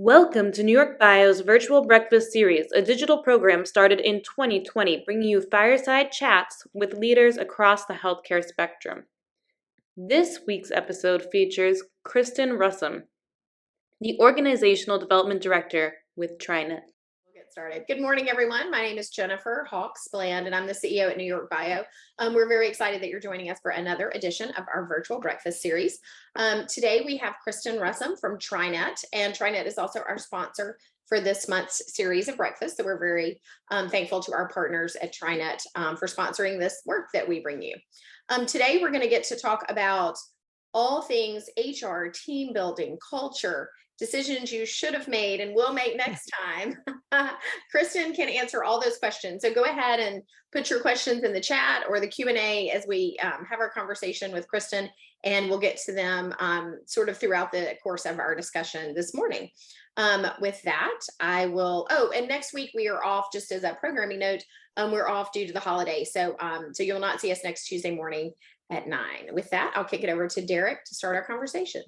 Welcome to New York Bio's Virtual Breakfast Series, a digital program started in 2020, bringing you fireside chats with leaders across the healthcare spectrum. This week's episode features Kristin Russum, the Organizational Development Director with TriNet. We'll get started. Good morning, everyone. My name is Jennifer Hawks Bland, and I'm the CEO at NewYorkBIO. We're very excited that you're joining us for another edition of our virtual breakfast series. Today, we have Kristin Russum from TriNet, and TriNet is also our sponsor for this month's series of breakfast. So we're very thankful to our partners at TriNet for sponsoring this work that we bring you. Today, we're going to get to talk about all things HR, team building, culture, decisions you should have made and will make next time. Kristin can answer all those questions. So go ahead and put your questions in the chat or the Q&A as we have our conversation with Kristin, and we'll get to them sort of throughout the course of our discussion this morning. With that, I will, and next week we are off, just as a programming note, we're off due to the holiday. So you'll not see us next Tuesday morning at 9. With that, I'll kick it over to Derek to start our conversation.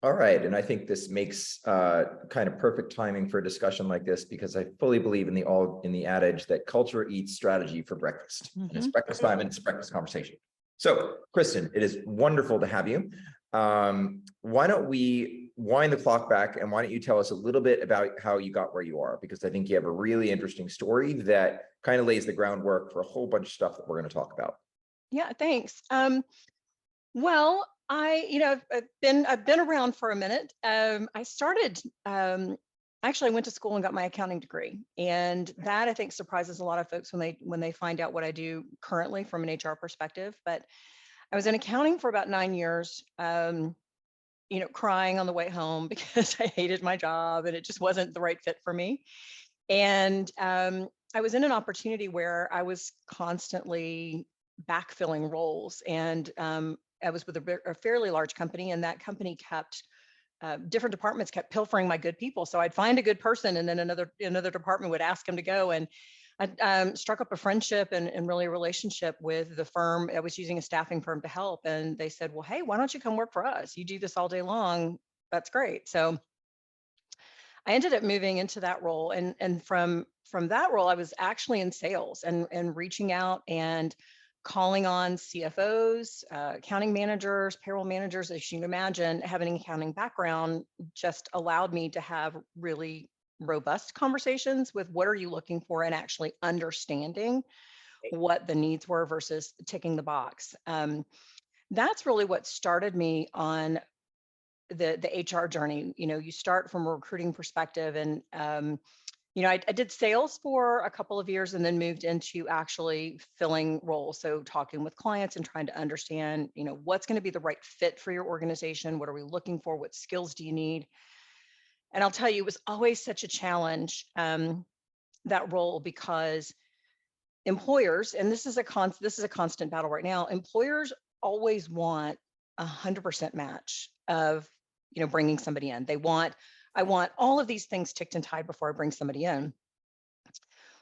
All right, and I think this makes kind of perfect timing for a discussion like this, because I fully believe in the adage that culture eats strategy for breakfast. And it's breakfast time and it's a breakfast conversation. So, Kristin, it is wonderful to have you. Why don't we wind the clock back, and why don't you tell us a little bit about how you got where you are? Because I think you have a really interesting story that kind of lays the groundwork for a whole bunch of stuff that we're going to talk about. Yeah, thanks. Well, I've been around for a minute. I started, actually I went to school and got my accounting degree, and that I think surprises a lot of folks when they find out what I do currently from an HR perspective. But I was in accounting for about 9 years, crying on the way home because I hated my job and it just wasn't the right fit for me. And I was in an opportunity where I was constantly backfilling roles, and I was with a fairly large company, and that company kept different departments kept pilfering my good people. So I'd find a good person, and then another department would ask him to go. And I struck up a friendship and really a relationship with the firm. I was using a staffing firm to help, and they said, "Well, hey, why don't you come work for us? You do this all day long. That's great." So I ended up moving into that role, and from that role, I was actually in sales and reaching out and calling on CFOs, accounting managers, payroll managers. As you can imagine, having an accounting background just allowed me to have really robust conversations with what are you looking for, and actually understanding what the needs were versus ticking the box. That's really what started me on the HR journey. You start from a recruiting perspective, and I did sales for a couple of years and then moved into actually filling roles. So talking with clients and trying to understand, what's going to be the right fit for your organization? What are we looking for? What skills do you need? And I'll tell you, it was always such a challenge, that role, because employers, and this is a constant battle right now, employers always want 100% match of, bringing somebody in. I want all of these things ticked and tied before I bring somebody in.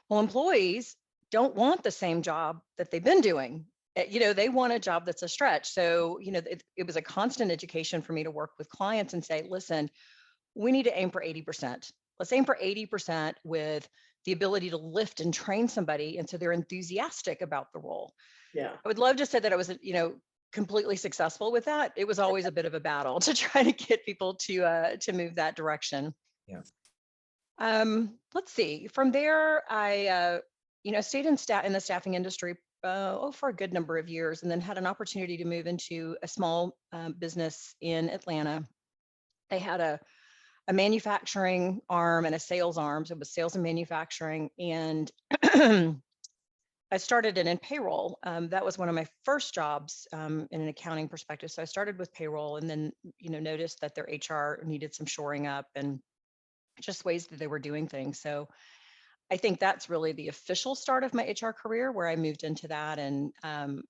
Well, employees don't want the same job that they've been doing. They want a job that's a stretch. So, it was a constant education for me to work with clients and say, listen, we need to aim for 80%. Let's aim for 80% with the ability to lift and train somebody, and so they're enthusiastic about the role. Yeah. I would love to say that I was, completely successful with that. It was always a bit of a battle to try to get people to move that direction. Yeah. Let's see. From there, I stayed in the staffing industry for a good number of years, and then had an opportunity to move into a small business in Atlanta. They had a manufacturing arm and a sales arm. So it was sales and manufacturing, and I started in payroll. That was one of my first jobs in an accounting perspective. So I started with payroll, and then, noticed that their HR needed some shoring up and just ways that they were doing things. So I think that's really the official start of my HR career, where I moved into that and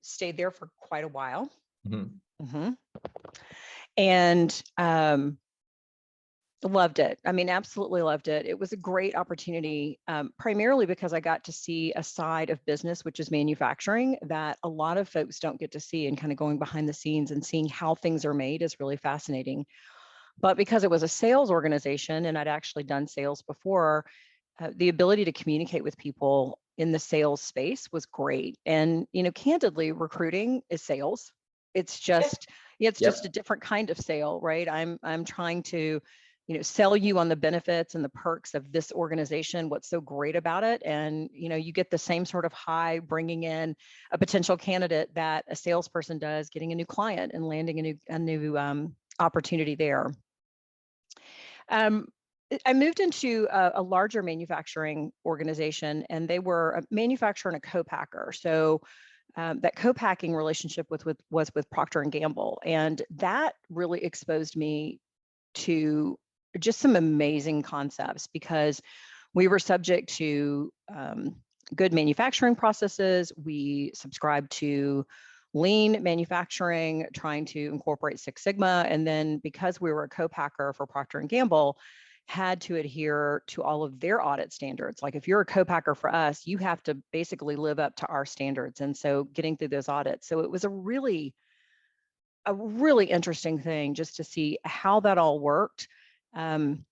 stayed there for quite a while. And loved it. I mean, absolutely loved it. It was a great opportunity, primarily because I got to see a side of business, which is manufacturing, that a lot of folks don't get to see, and kind of going behind the scenes and seeing how things are made is really fascinating. But because it was a sales organization and I'd actually done sales before, the ability to communicate with people in the sales space was great. And, candidly, recruiting is sales. It's just, it's Yep. just a different kind of sale, right? I'm trying to, sell you on the benefits and the perks of this organization, what's so great about it. And, you get the same sort of high bringing in a potential candidate that a salesperson does, getting a new client and landing a new opportunity there. I moved into a larger manufacturing organization, and they were a manufacturer and a co-packer. So that co-packing relationship was with Procter and Gamble, and that really exposed me to just some amazing concepts because we were subject to good manufacturing processes. We subscribed to lean manufacturing, trying to incorporate Six Sigma, and then because we were a co-packer for Procter and Gamble, had to adhere to all of their audit standards. Like if you're a co-packer for us, you have to basically live up to our standards. And so getting through those audits. So it was a really interesting thing just to see how that all worked. And,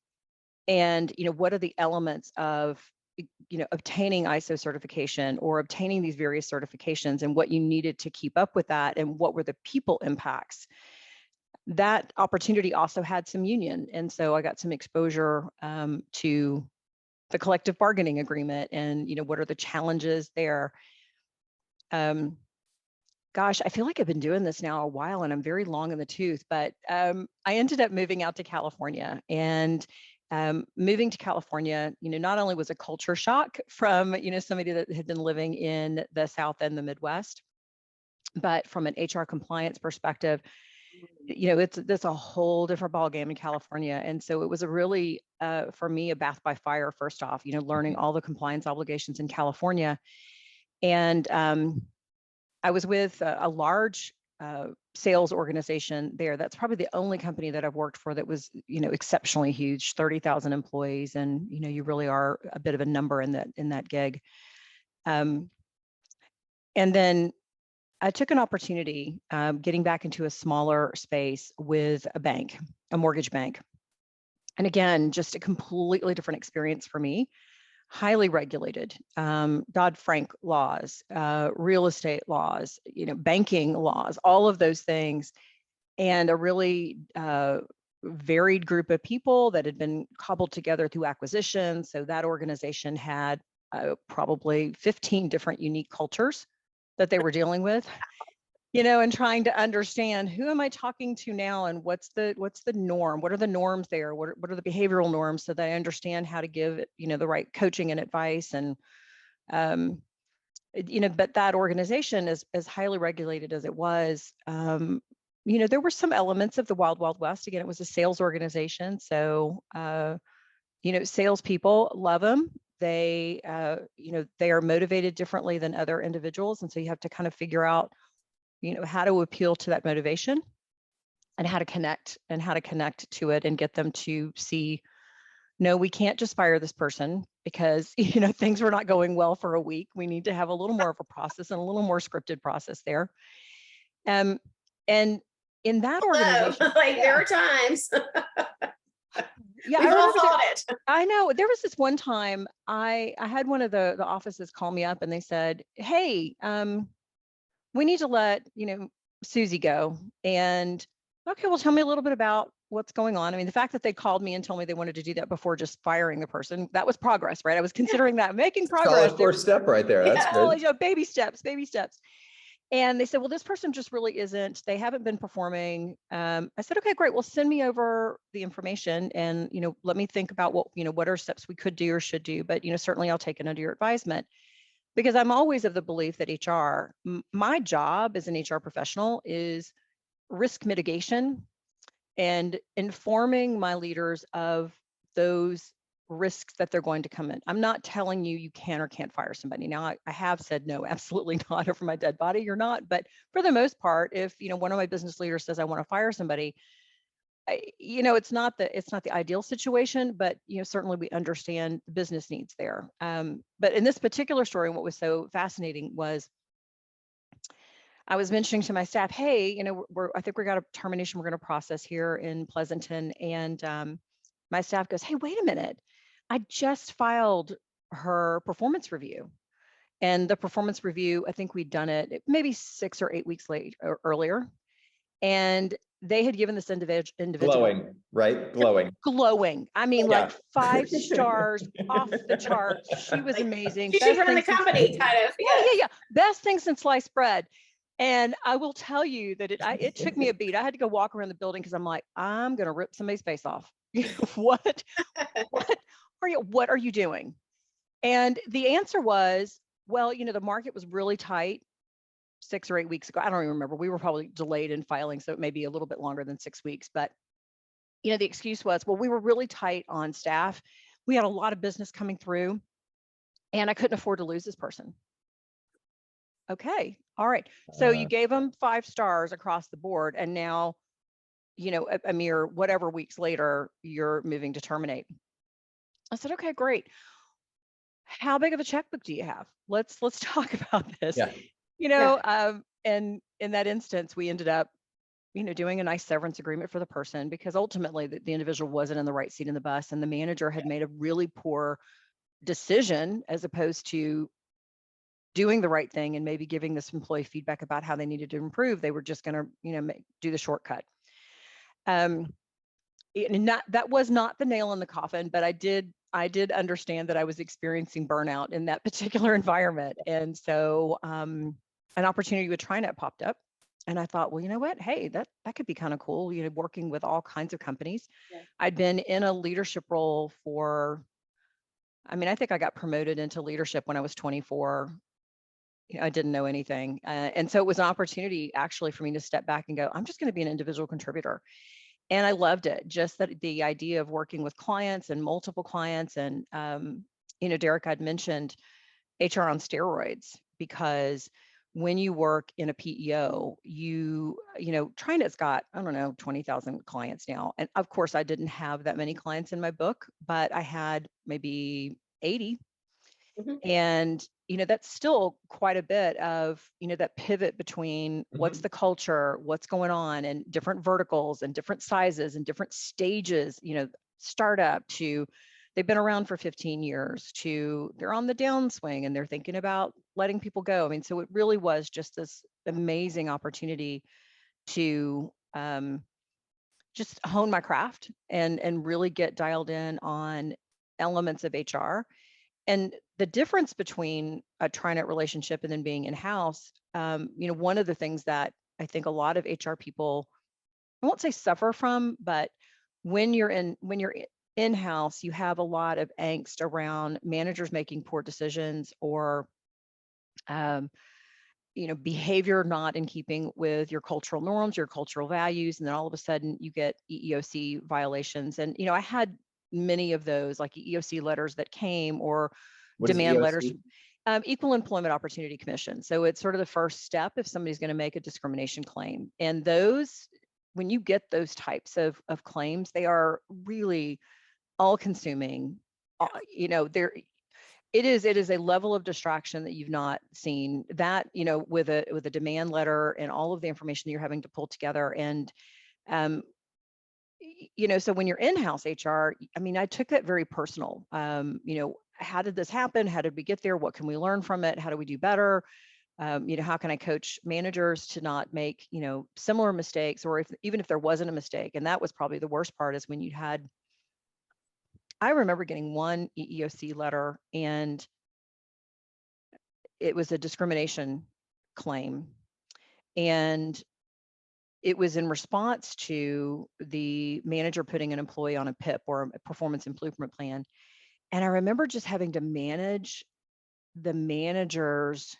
what are the elements of, obtaining ISO certification or obtaining these various certifications and what you needed to keep up with that and what were the people impacts. That opportunity also had some union. And so I got some exposure to the collective bargaining agreement and, what are the challenges there. Gosh, I feel like I've been doing this now a while and I'm very long in the tooth, but I ended up moving out to California. And moving to California, not only was a culture shock from, somebody that had been living in the South and the Midwest, but from an HR compliance perspective, it's a whole different ballgame in California. And so it was a really, for me, a bath by fire, first off, learning all the compliance obligations in California. And I was with a large sales organization there. That's probably the only company that I've worked for that was, exceptionally huge, 30,000 employees. And, you really are a bit of a number in that gig. And then I took an opportunity getting back into a smaller space with a bank, a mortgage bank. And again, just a completely different experience for me. Highly regulated, Dodd-Frank laws, real estate laws, banking laws, all of those things, and a really varied group of people that had been cobbled together through acquisition. So that organization had probably 15 different unique cultures that they were dealing with. And trying to understand who am I talking to now and what's the norm? What are the norms there? What are the behavioral norms so that I understand how to give, the right coaching and advice and, but that organization is as highly regulated as it was. There were some elements of the Wild Wild West. Again, it was a sales organization. So, salespeople love them. They, they are motivated differently than other individuals. And so you have to kind of figure out, how to appeal to that motivation and how to connect to it and get them to see, no, we can't just fire this person because, things were not going well for a week. We need to have a little more of a process and a little more scripted process there. And in that organization, there are times. Yeah, We've all thought it. I know there was this one time I had one of the offices call me up and they said, hey, we need to let, Susie go. And okay, well, tell me a little bit about what's going on. I mean, the fact that they called me and told me they wanted to do that before just firing the person, that was progress, right? I was considering that, making progress. Solid first step right there. That's good. Baby steps. And they said, well, this person just really isn't, they haven't been performing. I said, okay, great. Well, send me over the information and, let me think about what are steps we could do or should do. But, certainly I'll take it under your advisement. Because I'm always of the belief that HR, my job as an HR professional is risk mitigation and informing my leaders of those risks that they're going to come in. I'm not telling you can or can't fire somebody. Now, I have said no, absolutely not. Over my dead body, you're not. But for the most part, if one of my business leaders says I want to fire somebody, it's not the ideal situation, but certainly we understand the business needs there. But in this particular story, what was so fascinating was I was mentioning to my staff, hey, I think we got a termination we're going to process here in Pleasanton. And my staff goes, hey, wait a minute. I just filed her performance review. And the performance review, I think we'd done it maybe 6 or 8 weeks late or earlier. And they had given this individual Glowing, right? glowing. I mean, Yeah. like 5 stars off the charts. She was amazing. She should run the company, kind of. Yeah. Best thing since sliced bread. And I will tell you that it took me a beat. I had to go walk around the building because I'm like, I'm going to rip somebody's face off. What are you doing? And the answer was, well, the market was really tight 6 or 8 weeks ago. I don't even remember. We were probably delayed in filing, so it may be a little bit longer than 6 weeks. But, the excuse was, well, we were really tight on staff. We had a lot of business coming through, and I couldn't afford to lose this person. Okay. All right. So you gave them 5 stars across the board, and now, a mere whatever weeks later, you're moving to terminate. I said, okay, great. How big of a checkbook do you have? Let's talk about this. Yeah. And in that instance, we ended up, doing a nice severance agreement for the person, because ultimately the individual wasn't in the right seat in the bus, and the manager had made a really poor decision as opposed to doing the right thing and maybe giving this employee feedback about how they needed to improve. They were just going to, do the shortcut. And that was not the nail in the coffin, but I did understand that I was experiencing burnout in that particular environment. And so an opportunity with TriNet popped up, and I thought, well, you know what? Hey, that could be kind of cool, working with all kinds of companies. Yeah. I'd been in a leadership role I think I got promoted into leadership when I was 24. I didn't know anything. And so it was an opportunity actually for me to step back and go, I'm just going to be an individual contributor. And I loved it. Just that the idea of working with clients and multiple clients. And, Derek, I'd mentioned HR on steroids, because when you work in a PEO, TriNet's got, 20,000 clients now. And of course, I didn't have that many clients in my book, but I had maybe 80. Mm-hmm. And, that's still quite a bit of, that pivot between what's the culture, what's going on, and different verticals and different sizes and different stages, startup to they've been around for 15 years to they're on the downswing and they're thinking about letting people go. I mean, so it really was just this amazing opportunity to just hone my craft and really get dialed in on elements of HR. And the difference between a TriNet relationship and then being in-house, one of the things that I think a lot of HR people, I won't say suffer from, but when you're in-house, you have a lot of angst around managers making poor decisions or, behavior not in keeping with your cultural norms, your cultural values, and then all of a sudden you get EEOC violations. And, I had many of those, like EEOC letters that came, or demand letters, Equal Employment Opportunity Commission. So it's sort of the first step if somebody's going to make a discrimination claim. And those, when you get those types of claims, they are really all-consuming. It is a level of distraction that you've not seen. That, with a demand letter and all of the information that you're having to pull together. And so when you're in-house HR, I took that very personal. How did this happen? How did we get there? What can we learn from it? How do we do better? How can I coach managers to not make, similar mistakes, or even if there wasn't a mistake? And that was probably the worst part, is when you had, I remember getting one EEOC letter, and it was a discrimination claim. And it was in response to the manager putting an employee on a PIP, or a performance improvement plan. And I remember just having to manage the manager's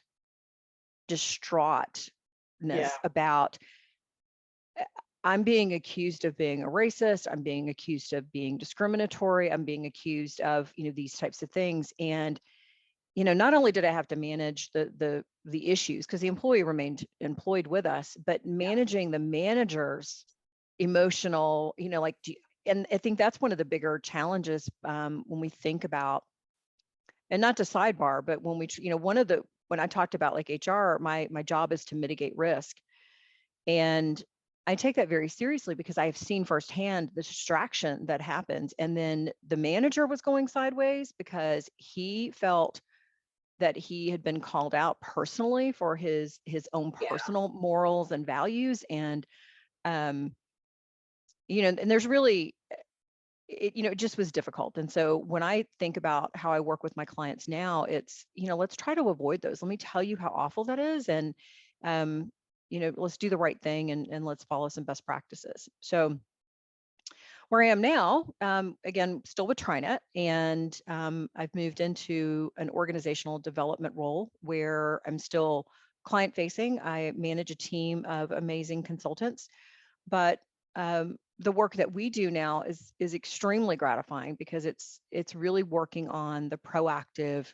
distraughtness about, I'm being accused of being a racist, I'm being accused of being discriminatory, I'm being accused of, these types of things. And, not only did I have to manage the issues, because the employee remained employed with us, but managing the manager's emotional, and I think that's one of the bigger challenges when we think about, and not to sidebar, but when we, one of the when I talked about like HR, my job is to mitigate risk. And I take that very seriously because I've seen firsthand the distraction that happens. And then the manager was going sideways because he felt that he had been called out personally for his own Yeah. personal morals and values. And and there's really it just was difficult. And so when I think about how I work with my clients now, it's, let's try to avoid those. Let me tell you how awful that is. And, let's do the right thing and let's follow some best practices. So where I am now, again, still with TriNet, and I've moved into an organizational development role where I'm still client facing. I manage a team of amazing consultants, but the work that we do now is extremely gratifying because it's really working on the proactive.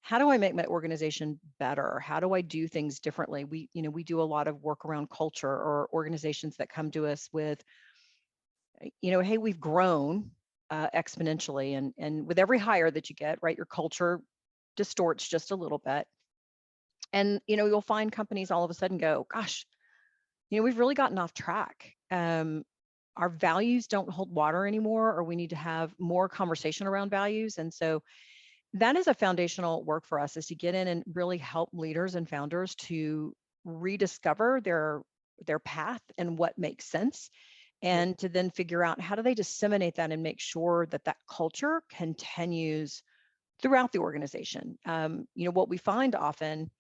How do I make my organization better? How do I do things differently? We do a lot of work around culture, or organizations that come to us with, hey, we've grown exponentially, and with every hire that you get, right, your culture distorts just a little bit, and you'll find companies all of a sudden go, gosh, we've really gotten off track. Our values don't hold water anymore, or we need to have more conversation around values. And so that is a foundational work for us, is to get in and really help leaders and founders to rediscover their path and what makes sense, and to then figure out how do they disseminate that and make sure that that culture continues throughout the organization. What we find often,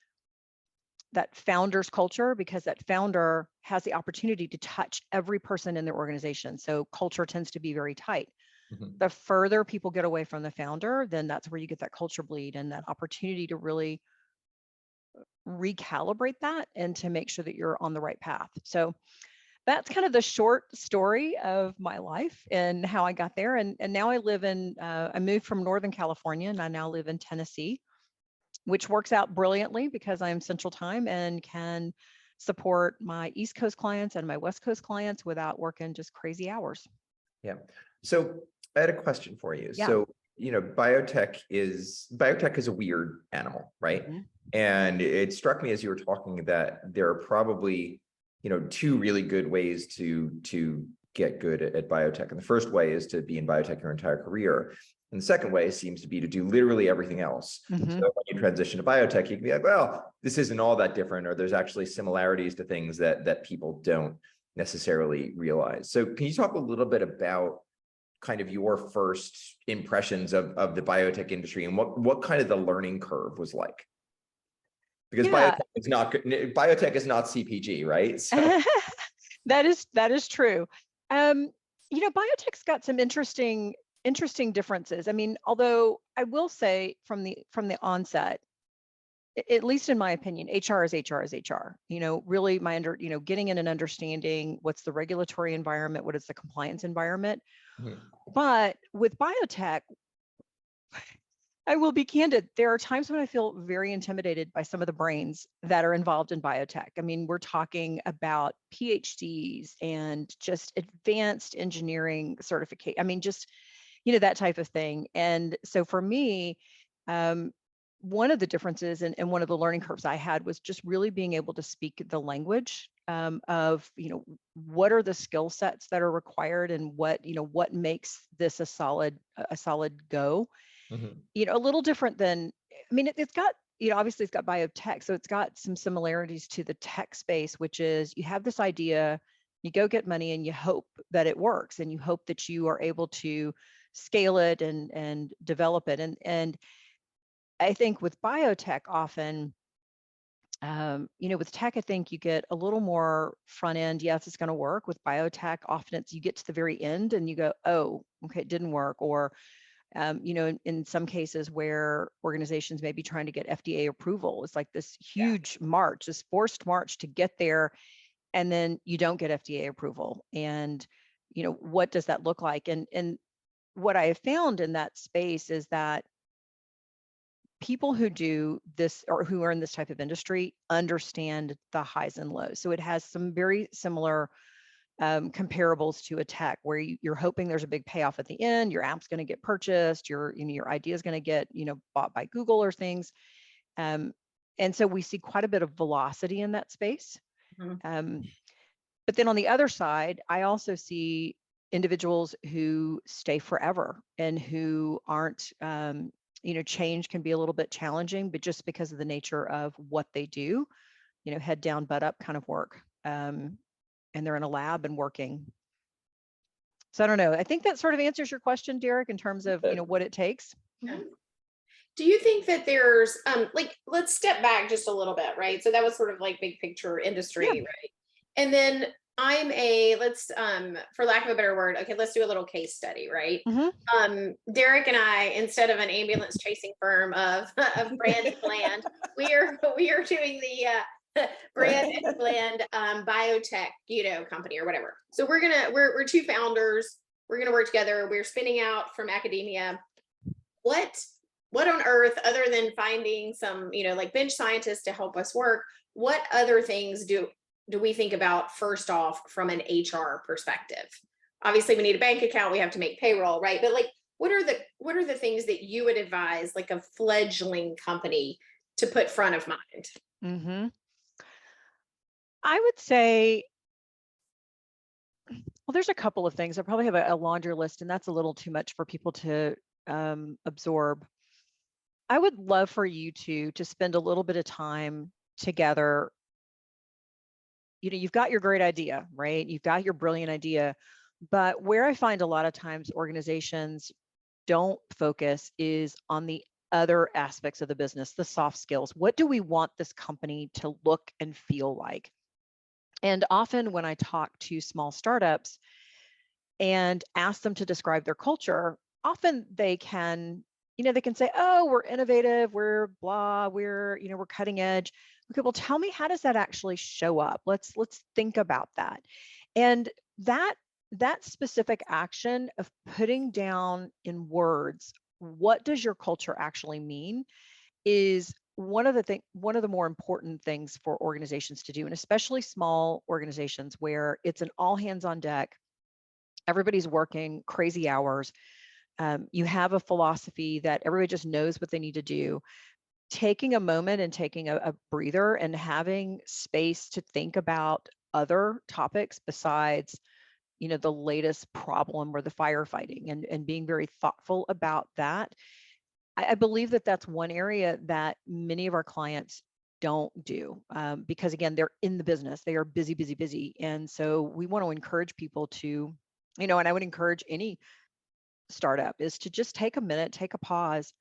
that founder's culture, because that founder has the opportunity to touch every person in their organization. So culture tends to be very tight. Mhm. The further people get away from the founder, then that's where you get that culture bleed and that opportunity to really recalibrate that and to make sure that you're on the right path. So that's kind of the short story of my life and how I got there. And now I moved from Northern California, and I now live in Tennessee, which works out brilliantly because I'm Central Time and can support my East Coast clients and my West Coast clients without working just crazy hours. Yeah. So I had a question for you. Yeah. So, biotech is a weird animal, right? Mhm. And it struck me as you were talking that there are probably, two really good ways to get good at biotech. And the first way is to be in biotech your entire career. And the second way seems to be to do literally everything else. Mhm. So when you transition to biotech, you can be like, well, this isn't all that different, or there's actually similarities to things that people don't necessarily realize. So can you talk a little bit about kind of your first impressions of the biotech industry and what kind of the learning curve was like? Because Yeah. biotech is not CPG, right? So. That is true. Biotech's got some interesting differences. I mean, although I will say from the onset, at least in my opinion, HR is HR is HR. Really getting in and understanding what's the regulatory environment, what is the compliance environment. Mhm. But with biotech, I will be candid. There are times when I feel very intimidated by some of the brains that are involved in biotech. I mean, we're talking about PhDs and just advanced engineering certificate. I mean, just, that type of thing. And so for me, one of the differences and one of the learning curves I had was just really being able to speak the language of, what are the skill sets that are required and what makes this a solid go. Mhm. A little different than, I mean, it's got, obviously it's got biotech, so it's got some similarities to the tech space, which is you have this idea, you go get money and you hope that it works, and you hope that you are able to scale it and develop it. And I think with biotech often, with tech, I think you get a little more front end. Yes, it's going to work. With biotech, often you get to the very end and you go, oh, okay, it didn't work. Or in some cases where organizations may be trying to get FDA approval, it's like this huge march, this forced march to get there, and then you don't get FDA approval. And, what does that look like? And what I have found in that space is that people who do this or who are in this type of industry understand the highs and lows. So it has some very similar comparables to a tech where you're hoping there's a big payoff at the end, your app's going to get purchased, your idea is going to get bought by Google or things. And so we see quite a bit of velocity in that space. Mhm. But then on the other side, I also see individuals who stay forever and who aren't, change can be a little bit challenging, but just because of the nature of what they do, head down, butt up kind of work. And they're in a lab and working. So I don't know. I think that sort of answers your question, Derek, in terms of, what it takes. Yeah. Do you think that there's let's step back just a little bit, right? So that was sort of like big picture industry, Yeah. right? And then let's for lack of a better word, okay, let's do a little case study, right? Derek and I, instead of an ambulance chasing firm of brand and bland, we are doing the brand and bland biotech, company or whatever. So we're two founders, we're gonna work together, we're spinning out from academia. What on earth, other than finding some, like bench scientists to help us work, what other things do we think about first off from an HR perspective? Obviously, we need a bank account, we have to make payroll, right? But like, what are the things that you would advise like a fledgling company to put front of mind? I would say, well, there's a couple of things. I probably have a laundry list, and that's a little too much for people to absorb. I would love for you to spend a little bit of time together. You've got your great idea, right? You've got your brilliant idea, but where I find a lot of times organizations don't focus is on the other aspects of the business, the soft skills. What do we want this company to look and feel like? And often when I talk to small startups and ask them to describe their culture, often they can say, oh, we're innovative, we're blah, we're cutting edge. Okay, well, tell me, how does that actually show up? Let's think about that. And that specific action of putting down in words, what does your culture actually mean, is one of the more important things for organizations to do, and especially small organizations where it's an all hands on deck. Everybody's working crazy hours. You have a philosophy that everybody just knows what they need to do. Taking a moment and taking a breather and having space to think about other topics besides, the latest problem or the firefighting, and being very thoughtful about that. I believe that that's one area that many of our clients don't do, because again, they're in the business, they are busy, busy, busy. And so we want to encourage people to, and I would encourage any startup is to just take a minute, take a pause,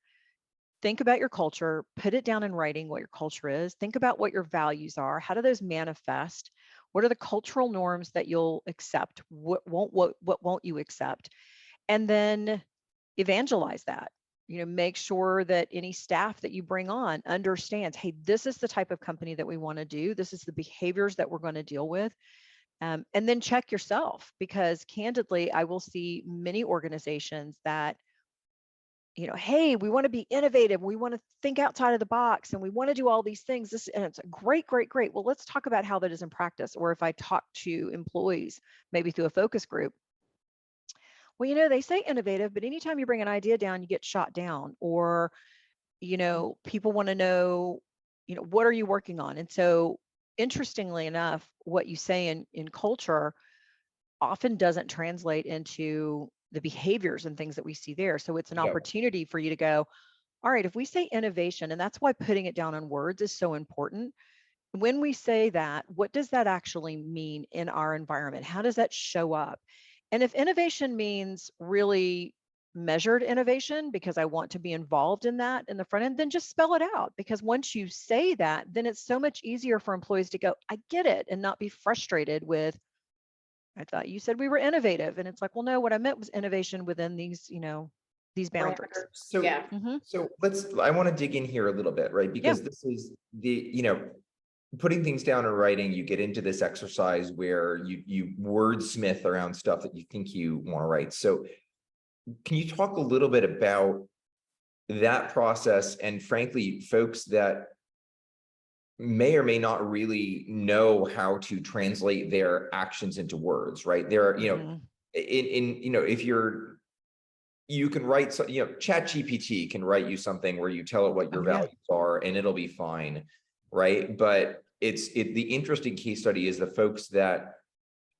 think about your culture, put it down in writing what your culture is, think about what your values are, how do those manifest, what are the cultural norms that you'll accept, what won't you accept, and then evangelize that. Make sure that any staff that you bring on understands, hey, this is the type of company that we want to do, this is the behaviors that we're going to deal with. And then check yourself, because candidly, I will see many organizations that, hey, we want to be innovative, we want to think outside of the box, and we want to do all these things. And it's great, great, great. Well, let's talk about how that is in practice. Or if I talk to employees, maybe through a focus group, well, they say innovative, but anytime you bring an idea down, you get shot down. Or, people want to know, what are you working on? And so interestingly enough, what you say in culture often doesn't translate into the behaviors and things that we see there. So it's an opportunity for you to go, all right, if we say innovation, and that's why putting it down in words is so important. When we say that, what does that actually mean in our environment? How does that show up? And if innovation means really measured innovation, because I want to be involved in that in the front end, then just spell it out. Because once you say that, then it's so much easier for employees to go, I get it, and not be frustrated with, I thought you said we were innovative. And it's like, well, no, what I meant was innovation within these, these boundaries. So, Yeah. so I want to dig in here a little bit, right? Because this is putting things down in writing, you get into this exercise where you wordsmith around stuff that you think you want to write. So can you talk a little bit about that process, and frankly, folks that may or may not really know how to translate their actions into words, right? There are, if you can write, Chat GPT can write you something where you tell it what your values are and it'll be fine. right? But the interesting case study is the folks that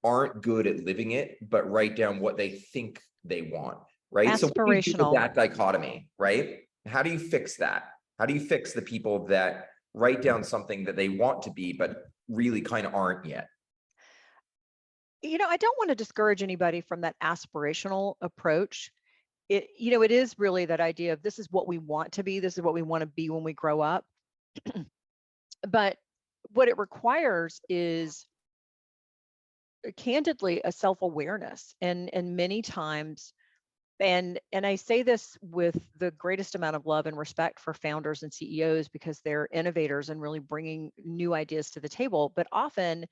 aren't good at living it, but write down what they think they want, right? So what do you do with Aspirational. that dichotomy, right? How do you fix that? How do you fix the people that write down something that they want to be, but really kind of aren't yet? I don't want to discourage anybody from that aspirational approach. It is really that idea of this is what we want to be, this is what we want to be when we grow up. But what it requires is candidly a self-awareness, and many times, and I say this with the greatest amount of love and respect for founders and CEOs, because they're innovators and really bringing new ideas to the table, but often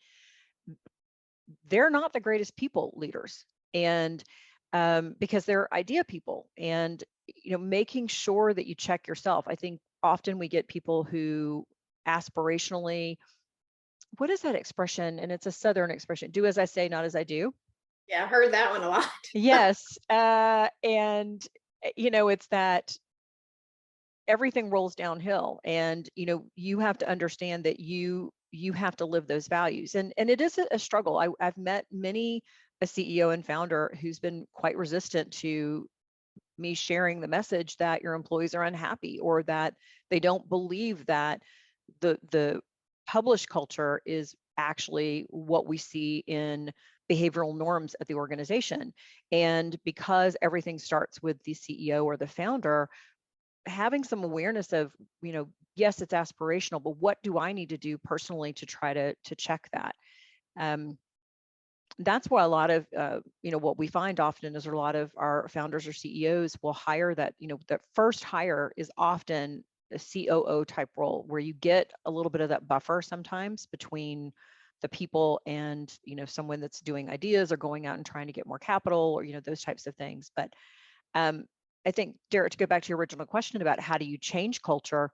they're not the greatest people leaders, and because they're idea people. And making sure that you check yourself. I think often we get people who aspirationally, what is that expression? And it's a Southern expression: do as I say, not as I do. Yeah, I heard that one a lot. Yes. And it's that everything rolls downhill, and you have to understand that you have to live those values, and it is a struggle. I've met many a CEO and founder who's been quite resistant to me sharing the message that your employees are unhappy, or that they don't believe that the published culture is actually what we see in behavioral norms at the organization. And because everything starts with the CEO or the founder, having some awareness of, yes, it's aspirational, but what do I need to do personally to try to check that? That's why a lot of, what we find often is a lot of our founders or CEOs will hire that, the first hire is often a COO type role, where you get a little bit of that buffer sometimes between the people and, someone that's doing ideas or going out and trying to get more capital, or, those types of things. But I think, Derek, to go back to your original question about how do you change culture,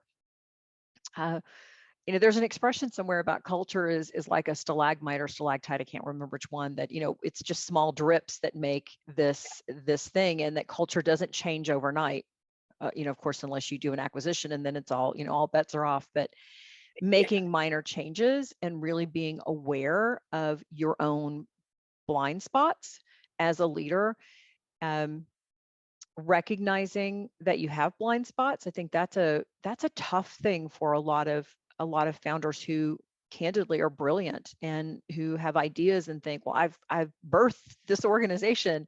there's an expression somewhere about culture is like a stalagmite or stalactite. I can't remember which one. That it's just small drips that make this thing, and that culture doesn't change overnight. Of course, unless you do an acquisition, and then it's all all bets are off. But making minor changes and really being aware of your own blind spots as a leader. Recognizing that you have blind spots, I think that's a tough thing for a lot of founders who candidly are brilliant and who have ideas and think, well, I've birthed this organization,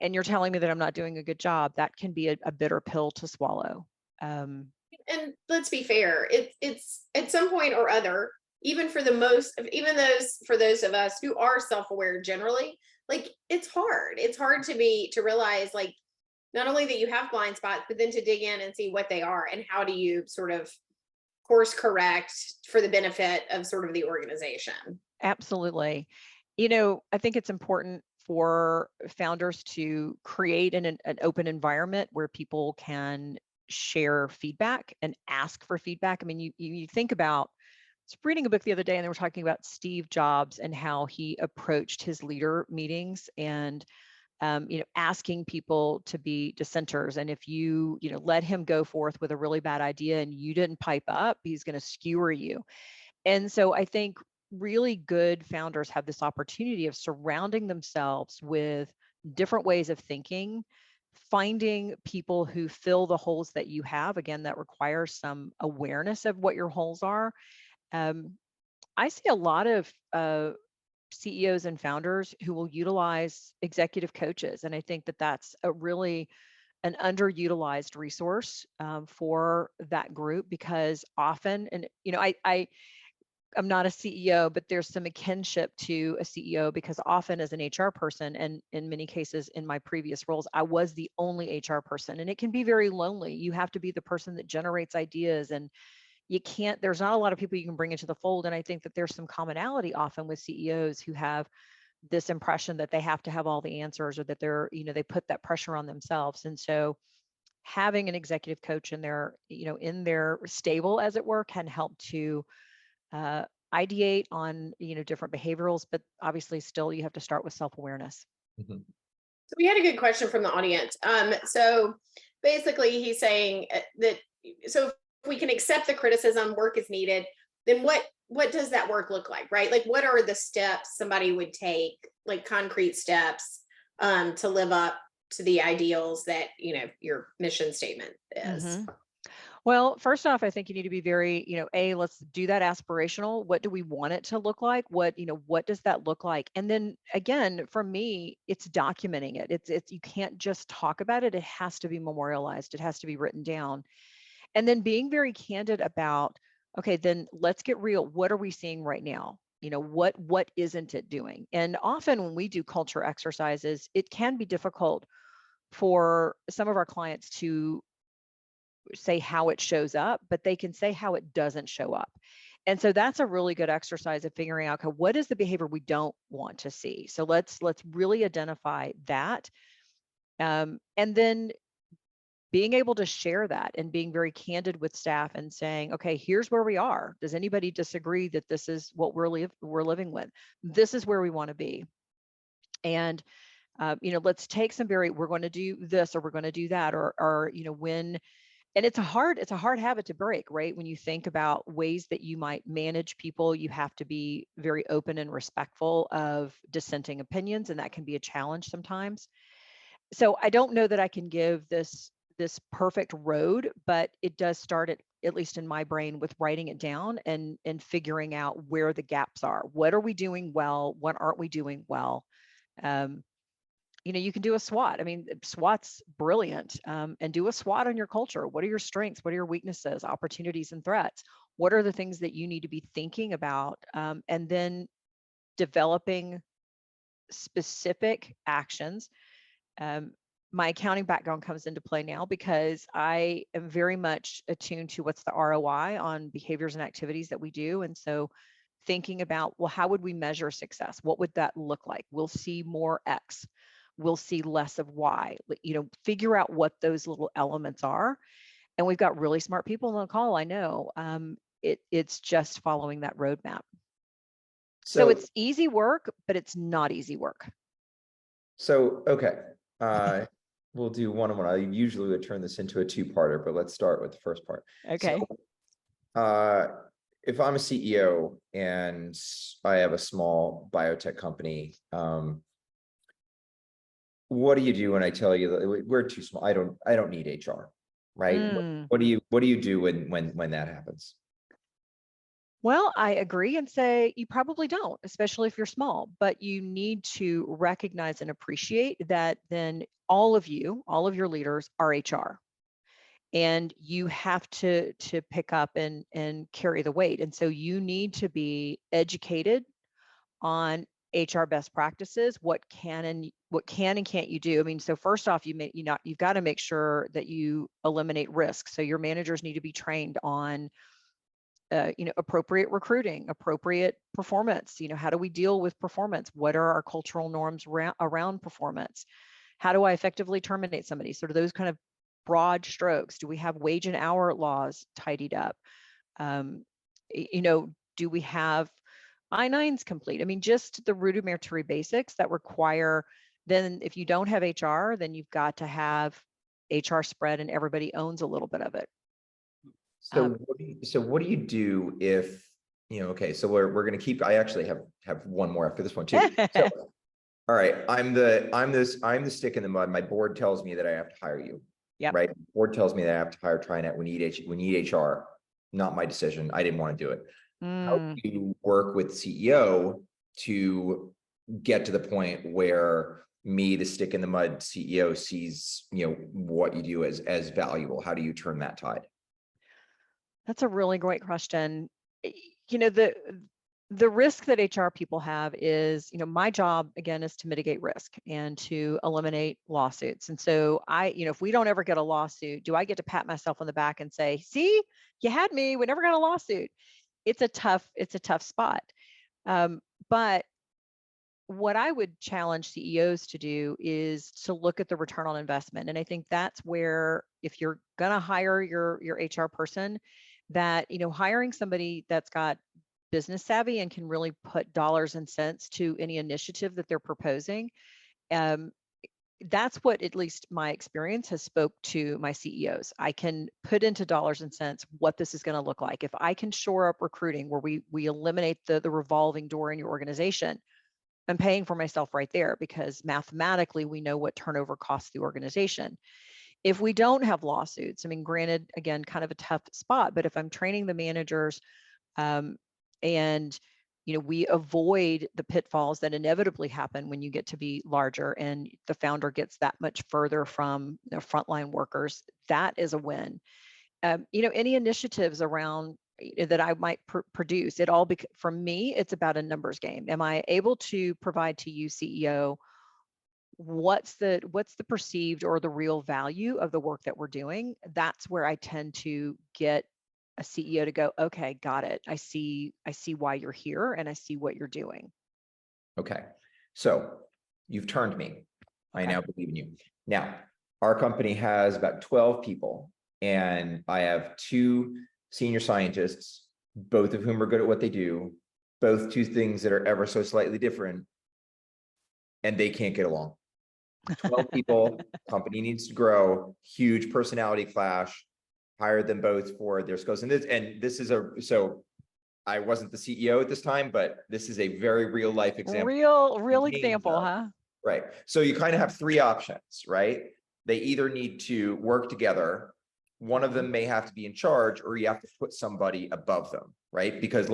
and you're telling me that I'm not doing a good job. That can be a bitter pill to swallow. And let's be fair, it's at some point or other, even for those of us who are self-aware generally, like it's hard to realize, like, not only that you have blind spots, but then to dig in and see what they are and how do you sort of course correct for the benefit of sort of the organization. Absolutely. I think it's important for founders to create an open environment where people can share feedback and ask for feedback. I mean, you think about, I was reading a book the other day, and they were talking about Steve Jobs and how he approached his leader meetings, and asking people to be dissenters. And if you let him go forth with a really bad idea and you didn't pipe up, he's going to skewer you. And so I think really good founders have this opportunity of surrounding themselves with different ways of thinking, finding people who fill the holes that you have. Again, that requires some awareness of what your holes are. I see a lot of CEOs and founders who will utilize executive coaches. And I think that that's a really an underutilized resource for that group, because often, and I'm not a CEO, but there's some kinship to a CEO, because often as an HR person, and in many cases in my previous roles, I was the only HR person, and it can be very lonely. You have to be the person that generates ideas, and there's not a lot of people you can bring into the fold. And I think that there's some commonality often with CEOs who have this impression that they have to have all the answers, or that they're, they put that pressure on themselves. And so having an executive coach in their, in their stable, as it were, can help to ideate on, different behaviorals, but obviously still you have to start with self-awareness. Mm-hmm. So we had a good question from the audience. So basically he's saying that, so if we can accept the criticism, work is needed, then what does that work look like, right? Like, what are the steps somebody would take, like concrete steps, to live up to the ideals that, your mission statement is? Mhm. Well, first off, I think you need to be very, let's do that aspirational. What do we want it to look like? What does that look like? And then again, for me, it's documenting it. It's you can't just talk about it. It has to be memorialized. It has to be written down. And then being very candid about, okay, then let's get real. What are we seeing right now? What isn't it doing? And often when we do culture exercises, it can be difficult for some of our clients to say how it shows up, but they can say how it doesn't show up. And so that's a really good exercise of figuring out, okay, what is the behavior we don't want to see? So let's really identify that. And then being able to share that and being very candid with staff and saying, okay, here's where we are. Does anybody disagree that this is what we're living with? This is where we want to be. And let's take we're going to do this or we're going to do that, or when. And it's a hard habit to break, right? When you think about ways that you might manage people, you have to be very open and respectful of dissenting opinions, and that can be a challenge sometimes. So I don't know that I can give this perfect road, but it does start at least in my brain, with writing it down and figuring out where the gaps are. What are we doing well? What aren't we doing well? Um, you can do a SWOT. I mean, SWOT's brilliant. And do a SWOT on your culture. What are your strengths? What are your weaknesses, opportunities, and threats? What are the things that you need to be thinking about? And then developing specific actions. My accounting background comes into play now because I am very much attuned to what's the ROI on behaviors and activities that we do. And so thinking about, well, how would we measure success? What would that look like? We'll see more X. We'll see less of Y. Figure out what those little elements are. And we've got really smart people on the call, I know. It's just following that roadmap. So it's easy work, but it's not easy work. So, okay. We'll do one on one. I usually would turn this into a two-parter, but let's start with the first part. Okay. So, if I'm a CEO and I have a small biotech company, what do you do when I tell you that we're too small? I don't need HR, right? What do you do when that happens? Well, I agree and say you probably don't, especially if you're small, but you need to recognize and appreciate that then all of your leaders are HR, and you have to pick up and carry the weight. And so you need to be educated on HR best practices, what can and can't you do. I mean, so first off, you've got to make sure that you eliminate risk. So your managers need to be trained on appropriate recruiting, appropriate performance. How do we deal with performance? What are our cultural norms around performance? How do I effectively terminate somebody? Sort of those kind of broad strokes. Do we have wage and hour laws tidied up? Do we have I-9s complete? I mean, just the rudimentary basics that require. Then if you don't have HR, then you've got to have HR spread and everybody owns a little bit of it. So what do you do if, okay, so we're going to keep, I actually have one more after this one too. So, all right, I'm the stick in the mud. My board tells me that I have to hire you. Yep. Right. The board tells me that I have to hire TriNet. We need HR. Not my decision. I didn't want to do it. How do you work with CEO to get to the point where me, the stick in the mud CEO, sees, what you do as valuable? How do you turn that tide? That's a really great question. The risk that HR people have is, my job again is to mitigate risk and to eliminate lawsuits. And so if we don't ever get a lawsuit, do I get to pat myself on the back and say, see, you had me, we never got a lawsuit? It's a tough spot. But what I would challenge CEOs to do is to look at the return on investment. And I think that's where, if you're going to hire your HR person, that, hiring somebody that's got business savvy and can really put dollars and cents to any initiative that they're proposing, that's what at least my experience has spoke to my CEOs. I can put into dollars and cents what this is going to look like. If I can shore up recruiting where we eliminate the revolving door in your organization, I'm paying for myself right there, because mathematically we know what turnover costs the organization. If we don't have lawsuits, I mean, granted, again, kind of a tough spot, but if I'm training the managers, and we avoid the pitfalls that inevitably happen when you get to be larger and the founder gets that much further from their frontline workers, that is a win. Any initiatives around that I might produce, it all for me, it's about a numbers game. Am I able to provide to you, CEO, what's the perceived or the real value of the work that we're doing? That's where I tend to get a CEO to go, okay, got it. I see why you're here and I see what you're doing. Okay. So you've turned me. I Okay. now believe in you. Now, our company has about 12 people, and I have 2 senior scientists, both of whom are good at what they do, both 2 things that are ever so slightly different, and they can't get along. 12 people, company needs to grow, huge personality clash, hired them both for their skills. And this is so I wasn't the CEO at this time, but this is a very real life example. Real example, huh? Right. So you kind of have 3 options, right? They either need to work together. One of them may have to be in charge, or you have to put somebody above them, right? Because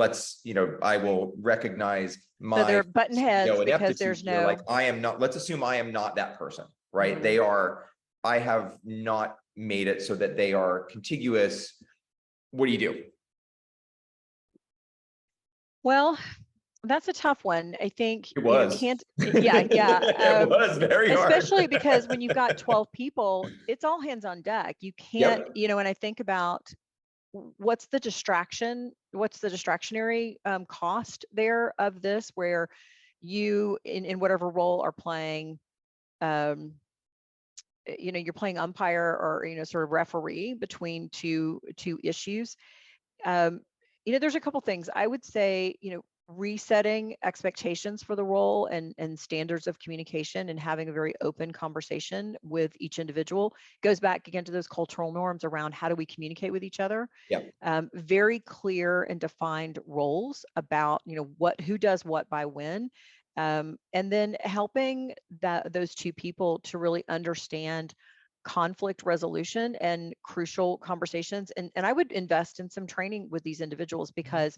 I will recognize So they're my button heads because ineptitude there's here. no, Like, I am not, let's assume I am not that person, right? Mhm. I have not made it so that they are contiguous. What do you do? Well, that's a tough one. I think, It was. can't, yeah. It was very hard. Especially because when you've got 12 people, it's all hands on deck. You can't, Yep. and I think about what's the distractionary cost there of this, where you in whatever role are playing, you're playing umpire or, sort of referee between two issues. There's a couple things I would say, resetting expectations for the role and standards of communication and having a very open conversation with each individual goes back again to those cultural norms around how do we communicate with each other. Yeah. Very clear and defined roles about, who does what by when. And then helping those 2 people to really understand conflict resolution and crucial conversations. And I would invest in some training with these individuals, because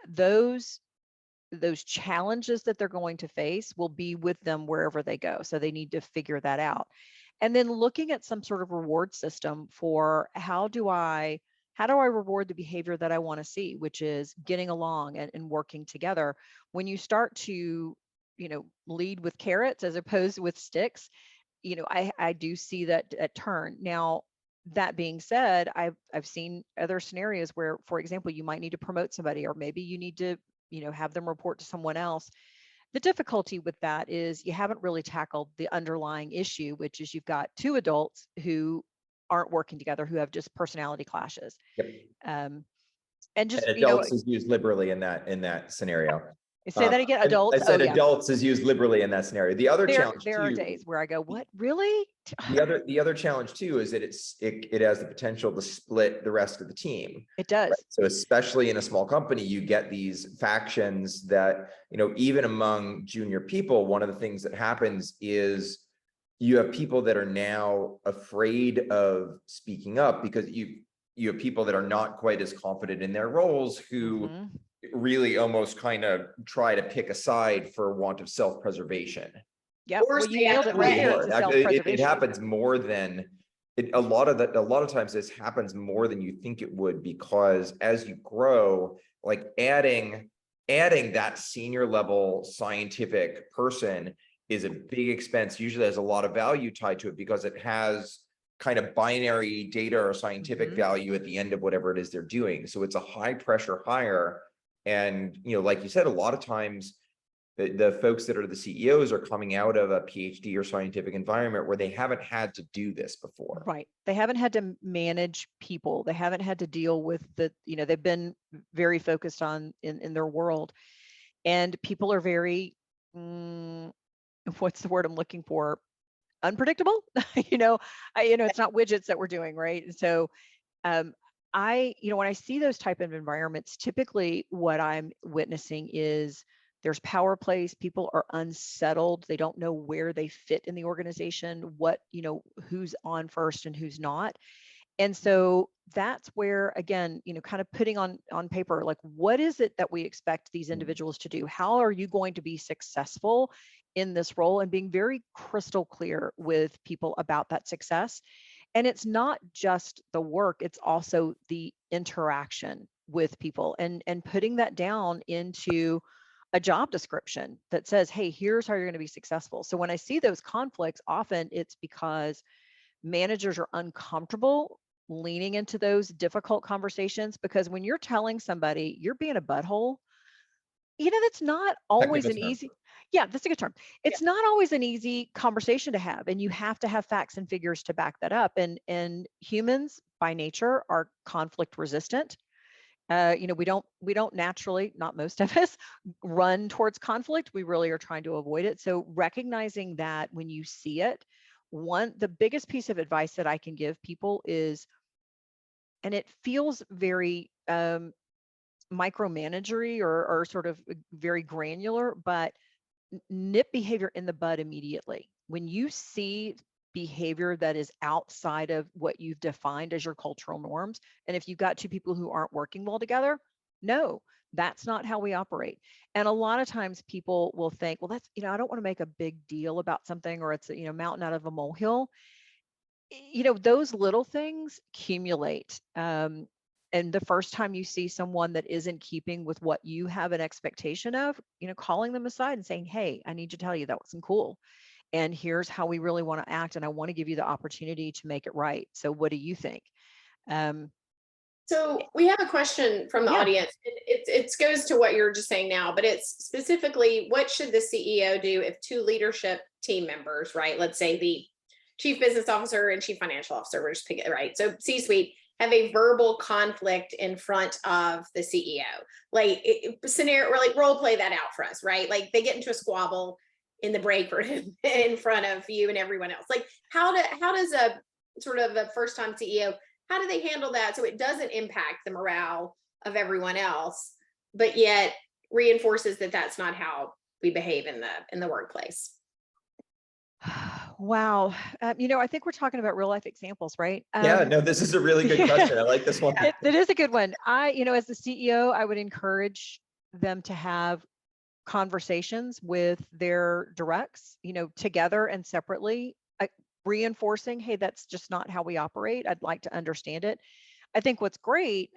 those challenges that they're going to face will be with them wherever they go. So they need to figure that out. And then looking at some sort of reward system for how do I reward the behavior that I want to see, which is getting along and working together. When you start to, lead with carrots as opposed with sticks, I do see that turn. Now, that being said, I've seen other scenarios where, for example, you might need to promote somebody, or maybe you need to, have them report to someone else. The difficulty with that is you haven't really tackled the underlying issue, which is you've got 2 adults who aren't working together, who have just personality clashes. Yep. And And just, adults is used liberally in that scenario. say that again, I adults. said adults is used liberally in that scenario. The other challenge There are too, days where I go, what, really? the other challenge too is that it has the potential to split the rest of the team. It does. Right? So especially in a small company, you get these factions that, even among junior people, one of the things that happens is you have people that are now afraid of speaking up, because you have people that are not quite as confident in their roles who really almost kind of try to pick a side for want of self-preservation. Yeah, well, you nailed it right there. It's a self-preservation. It happens more than a lot of times. This happens more than you think it would, because as you grow, like adding that senior level scientific person is a big expense. Usually has a lot of value tied to it, because it has kind of binary data or scientific value at the end of whatever it is they're doing. So it's a high pressure hire. And, like you said, a lot of times the folks that are the CEOs are coming out of a PhD or scientific environment where they haven't had to do this before. Right. They haven't had to manage people. They haven't had to deal with they've been very focused on in their world. And people are very, what's the word I'm looking for? unpredictable. It's not widgets that we're doing, right? And so um, when I see those type of environments, typically what I'm witnessing is there's power plays. People are unsettled. They don't know where they fit in the organization, who's on first and who's not. And so that's where, again, kind of putting on paper, like, what is it that we expect these individuals to do? How are you going to be successful in this role? And being very crystal clear with people about that success. And it's not just the work, it's also the interaction with people, and putting that down into a job description that says, hey, here's how you're going to be successful. So when I see those conflicts, often it's because managers are uncomfortable leaning into those difficult conversations, because when you're telling somebody you're being a butthole, that's not always Technical an term. easy, yeah, that's a good term. It's not always an easy conversation to have, and you have to have facts and figures to back that up. And humans by nature are conflict resistant. We don't naturally, not most of us, run towards conflict. We really are trying to avoid it. So recognizing that when you see it, the biggest piece of advice that I can give people is, and it feels very micromanagery or sort of very granular, but nip behavior in the bud immediately. When you see behavior that is outside of what you've defined as your cultural norms, and if you've got two people who aren't working well together, no, that's not how we operate. And a lot of times people will think, well, that's, I don't want to make a big deal about something, or it's a mountain out of a molehill. Those little things accumulate. And the first time you see someone that isn't keeping with what you have an expectation of, calling them aside and saying, hey, I need to tell you that wasn't cool. And here's how we really want to act. And I want to give you the opportunity to make it right. So what do you think? So we have a question from the Yeah. audience. It goes to what you're just saying now, but it's specifically, what should the CEO do if two leadership team members, right? Let's say the chief business officer and chief financial officer, we're just picking it, right? So C-suite have a verbal conflict in front of the CEO. Like scenario, or like role play that out for us, right? Like they get into a squabble in the break room in front of you and everyone else. Like how does a sort of a first time CEO, how do they handle that so it doesn't impact the morale of everyone else, but yet reinforces that that's not how we behave in the workplace? Wow. I think we're talking about real life examples, right? Yeah, no, this is a really good question. I like this one. It is a good one. As the CEO, I would encourage them to have conversations with their directs, together and separately, reinforcing, hey, that's just not how we operate. I'd like to understand it. I think what's great,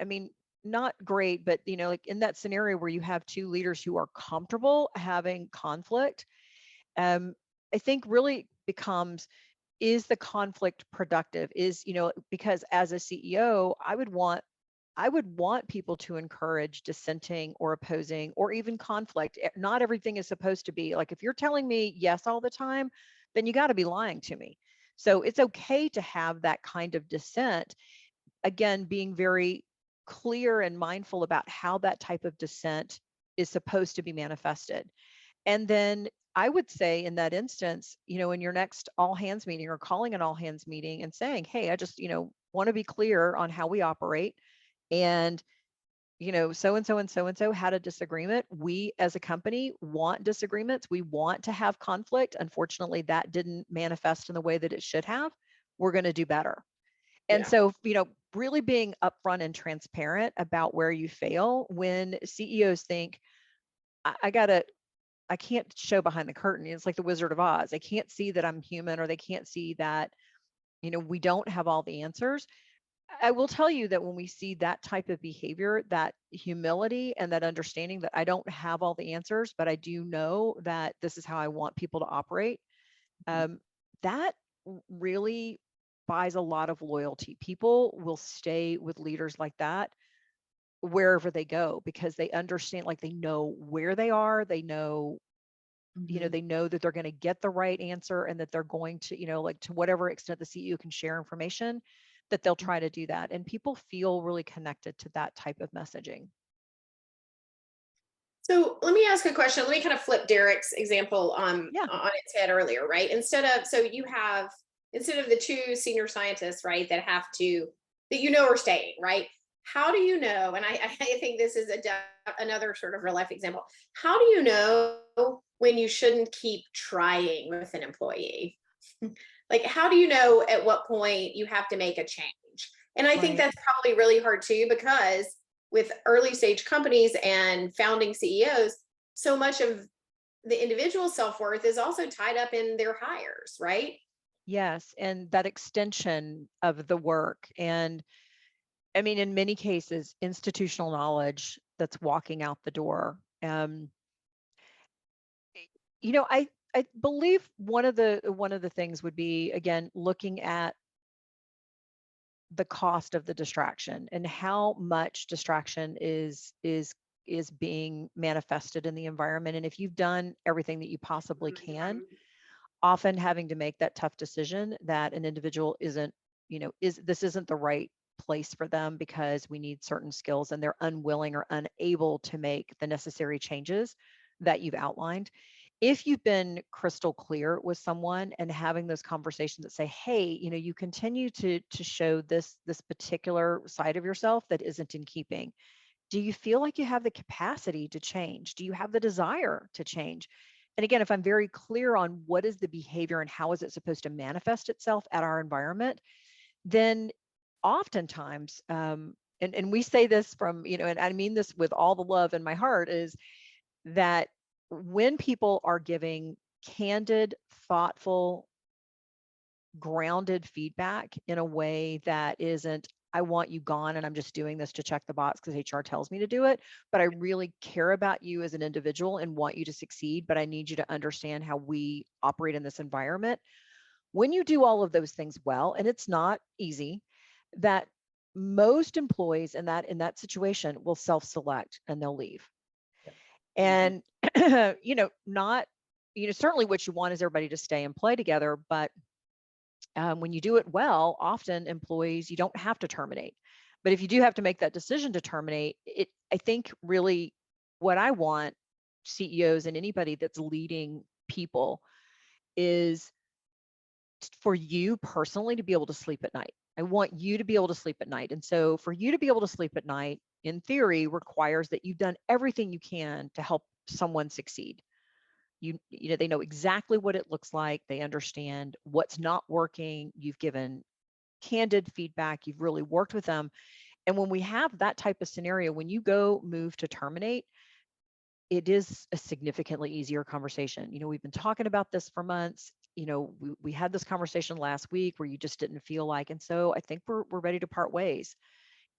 not great, but like in that scenario where you have two leaders who are comfortable having conflict, I think really becomes, is the conflict productive? Because as a CEO, I would want people to encourage dissenting or opposing or even conflict. Not everything is supposed to be like, if you're telling me yes all the time, then you got to be lying to me. So it's okay to have that kind of dissent. Again, being very clear and mindful about how that type of dissent is supposed to be manifested. And then I would say in that instance, in your next all hands meeting or calling an all hands meeting and saying, hey, I just, want to be clear on how we operate. And, so and so and so and so had a disagreement. We as a company want disagreements. We want to have conflict. Unfortunately, that didn't manifest in the way that it should have. We're going to do better. And Yeah. so, really being upfront and transparent about where you fail. When CEOs think, I can't show behind the curtain. It's like the Wizard of Oz. They can't see that I'm human, or they can't see that, we don't have all the answers. I will tell you that when we see that type of behavior, that humility and that understanding that I don't have all the answers, but I do know that this is how I want people to operate, that really buys a lot of loyalty. People will stay with leaders like that wherever they go, because they understand, like they know where they are, they know, they know that they're going to get the right answer, and that they're going to, like to whatever extent the CEO can share information, that they'll try to do that. And people feel really connected to that type of messaging. So let me ask a question. Let me kind of flip Derek's example Yeah. on its head earlier, right? Instead of the two senior scientists, right, that are staying, right? How do you know? And I think this is another sort of real life example. How do you know when you shouldn't keep trying with an employee? Like, how do you know at what point you have to make a change? And I think Right. that's probably really hard too, because with early stage companies and founding CEOs, so much of the individual self-worth is also tied up in their hires, right? Yes. And that extension of the work. And I mean, in many cases, institutional knowledge that's walking out the door. You know, I believe one of the things would be, again, looking at the cost of the distraction and how much distraction is being manifested in the environment. And if you've done everything that you possibly can, often having to make that tough decision that an individual isn't, isn't the right place for them because we need certain skills and they're unwilling or unable to make the necessary changes that you've outlined. If you've been crystal clear with someone and having those conversations that say, hey, you continue to show this particular side of yourself that isn't in keeping. Do you feel like you have the capacity to change? Do you have the desire to change? And again, if I'm very clear on what is the behavior and how is it supposed to manifest itself at our environment, then oftentimes, and we say this from, and I mean this with all the love in my heart, is that when people are giving candid, thoughtful, grounded feedback in a way that isn't, I want you gone and I'm just doing this to check the box because HR tells me to do it, but I really care about you as an individual and want you to succeed, but I need you to understand how we operate in this environment. When you do all of those things well, and it's not easy, that most employees in that situation will self-select and they'll leave. And not, certainly what you want is everybody to stay and play together, but when you do it well, often employees, you don't have to terminate. But if you do have to make that decision to terminate, I think really what I want CEOs and anybody that's leading people is for you personally to be able to sleep at night. I want you to be able to sleep at night. And so for you to be able to sleep at night, in theory, requires that you've done everything you can to help someone succeed. They know exactly what it looks like. They understand what's not working. You've given candid feedback. You've really worked with them. And when we have that type of scenario, when you go move to terminate, it is a significantly easier conversation. We've been talking about this for months. We had this conversation last week where you just didn't feel like, and so I think we're ready to part ways.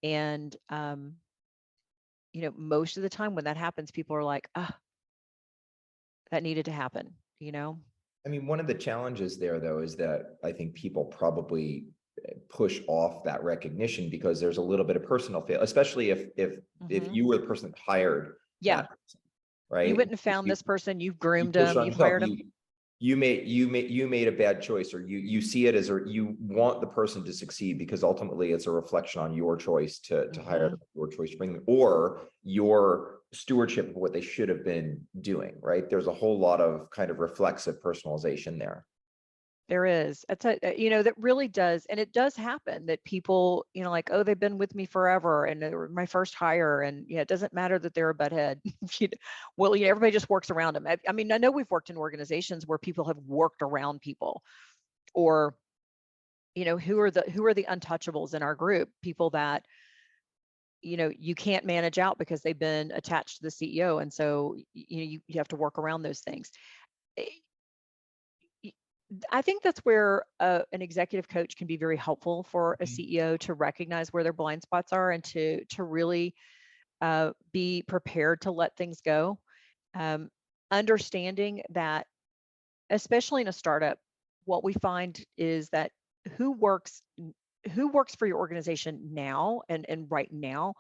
And most of the time when that happens, people are like, ah, that needed to happen. I mean, one of the challenges there, though, is that I think people probably push off that recognition because there's a little bit of personal fail, especially if you were the person that hired Yeah. that person, right? You wouldn't have found this person. You've groomed push them. on You've yourself, hired them. you made a bad choice, or you see it as, or you want the person to succeed because ultimately it's a reflection on your choice to hire them, your choice to bring them, or your stewardship of what they should have been doing, right? There's a whole lot of kind of reflexive personalization there. There is. That really does. And it does happen that people, like, oh, they've been with me forever and they were my first hire. And it doesn't matter that they're a butthead. Well, everybody just works around them. I mean, I know we've worked in organizations where people have worked around people, or, who are the untouchables in our group, people that, you can't manage out because they've been attached to the CEO. And so, you have to work around those things. I think that's where an executive coach can be very helpful for a CEO to recognize where their blind spots are and to really be prepared to let things go. Understanding that, especially in a startup, what we find is that who works for your organization now and right now